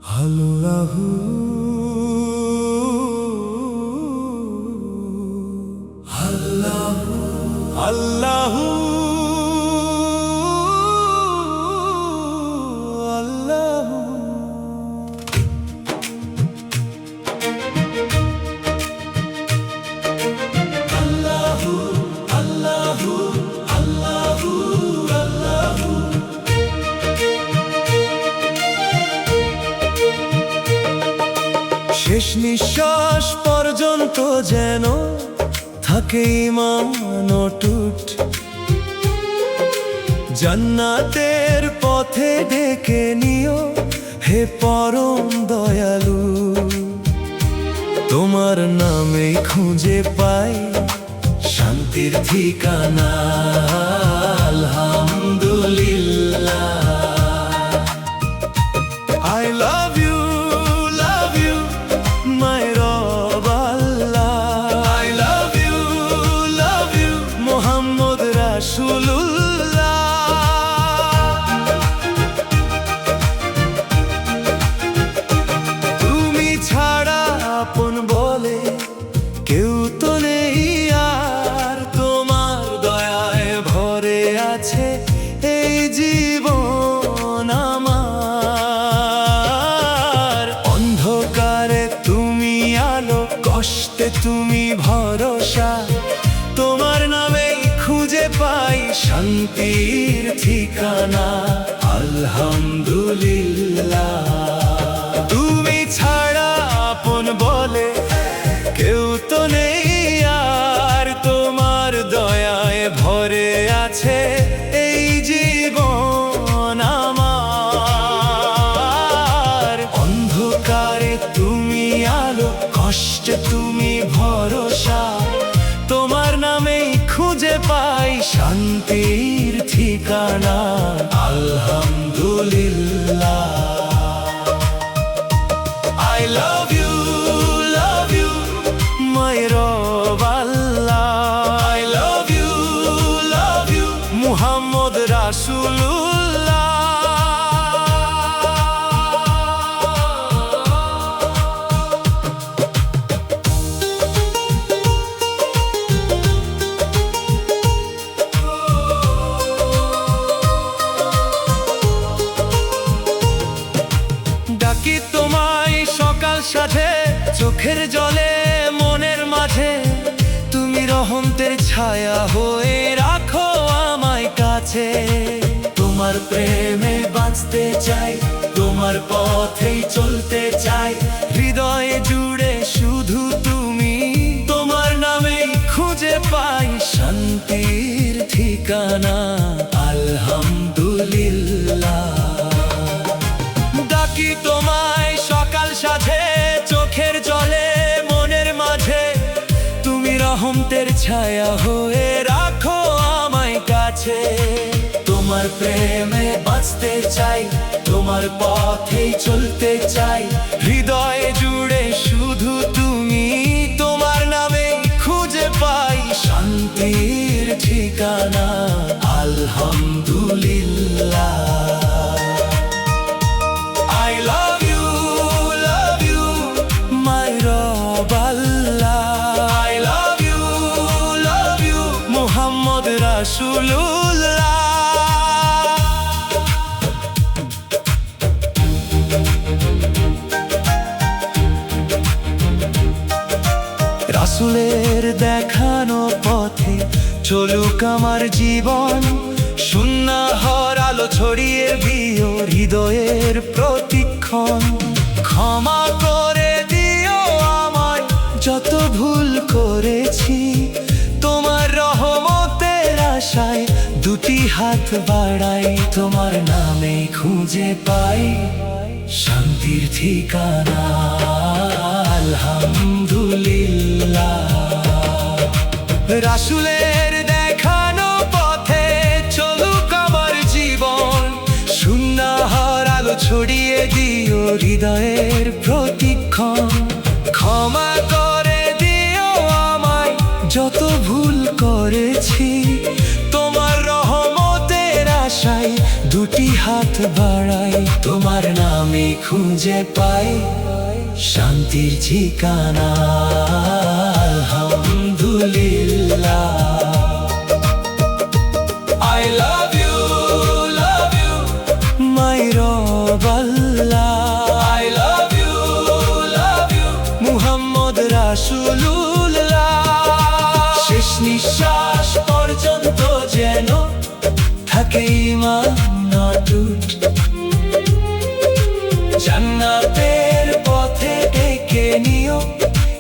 আল্লাহু আল্লাহু আল্লাহু আল্লাহু আল্লাহু আল্লাহু আল্লাহু আল্লাহু শেষ নিঃশ্বাস পর্যন্ত যেন থাকে ঈমান অটুট, জান্নাতের পথে ডেকে নিও হে পরম দয়ালু। তোমার নামে খুঁজে পাই শান্তির ঠিকানা, আলহামদুলিল্লাহ। I love you, my Rabb Allah. I love you, Muhammad Rasulullah. তুমি ছাড়া আপন বলে কেউ তো নেই আর, তোমার দয়ায় ভরে আছে এই জীবন আমার। অন্ধকারে তুমি আলো, কষ্টে তুমি ভরসা, তোমার নামেই খুঁজে পাই শান্তির ঠিকানা, আলহামদুলিল্লাহ। তুমি ছাড়া আপন বলে কেউ তো নেই আর, তোমার দয়ায় ভরে আছে এই জীবন আমার। অন্ধকারে তুমি আলো, কষ্টে তুমি ভরসা, তোমার নামেই খুঁজে পাই শান্তির ঠিকানা, আলহামদুলিল্লাহ। I love you, my Rabb Allah. I love you, Muhammad Rasulullah. ডাকি তোমায় সকাল সাথে, চোখের জলে মনের মাঝে, তুমি রহমতের ছায়া হয়ে রাখো আমায় কাছে। তোমার প্রেমে বাঁচতে চাই, তোমার পথেই চলতে চাই, হৃদয়ে জুড়ে শুধু তুমি, তোমার নামেই খুঁজে পাই শান্তির ঠিকানা, আলহামদুলিল্লাহ। ডাকি তোমায় সকাল সাথে, চোখের জলে মনের মাঝে, তুমি রহমতের ছায়া হয়ে রাখো আমায় কাছে। তোমার প্রেমে বাঁচতে চাই, তোমার পথেই চলতে চাই, হৃদয়ে জুড়ে শুধু তুমি, তোমার নামে খুঁজে পাই শান্তির ঠিকানা, আলহামদুলিল্লাহ। I love you, my Rabb Allah. I love you, Muhammad Rasulullah. রাসূলের দেখানো পথে চলুক আমার জীবন, সুন্নাহর আলো ছড়িয়ে দিও হৃদয়ের প্রতিক্ষণ। ক্ষমা করে দিও আমায় যত ভুল করেছি, তোমার রহমতের আশায় দুটি হাত বাড়াই, তোমার নামে খুঁজে পাই শান্তির ঠিকানা, আলহামদুলিল্লাহ। রাসূলের দেখানো পথে চলুক আমার জীবন, সুন্নাহর আলো ছড়িয়ে দিও হৃদয়ের প্রতিক্ষণ। ক্ষমা করে দিও আমায় যত ভুল করেছি, তোমার রহমতের আশায় দুটি হাত বাড়াই, তোমার নামে নামে খুঁজে পাই শান্তির ঠিকানা। আলহামদুলিল্লাহ। I love you, my Rob Allah. I love you, Muhammad Rasulullah. শেষ নিঃশ্বাস পর্যন্ত যেন থাকে ঈমান অটুট, জান্নাতের পথে ডেকে নিও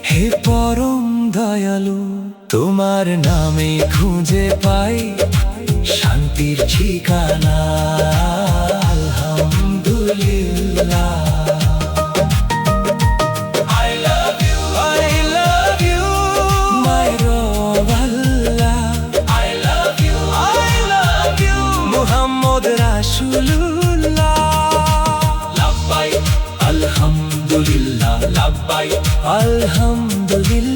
হে পরম দয়ালু। তোমার নামে খুঁজে পাই শান্তির ঠিকানা। আলহামদুলিল্লাহ। I love you, my Rob Allah. I love you, Muhammad Rasulullah. Labbaik, alhamdulillah, labbaik, alhamdulillah.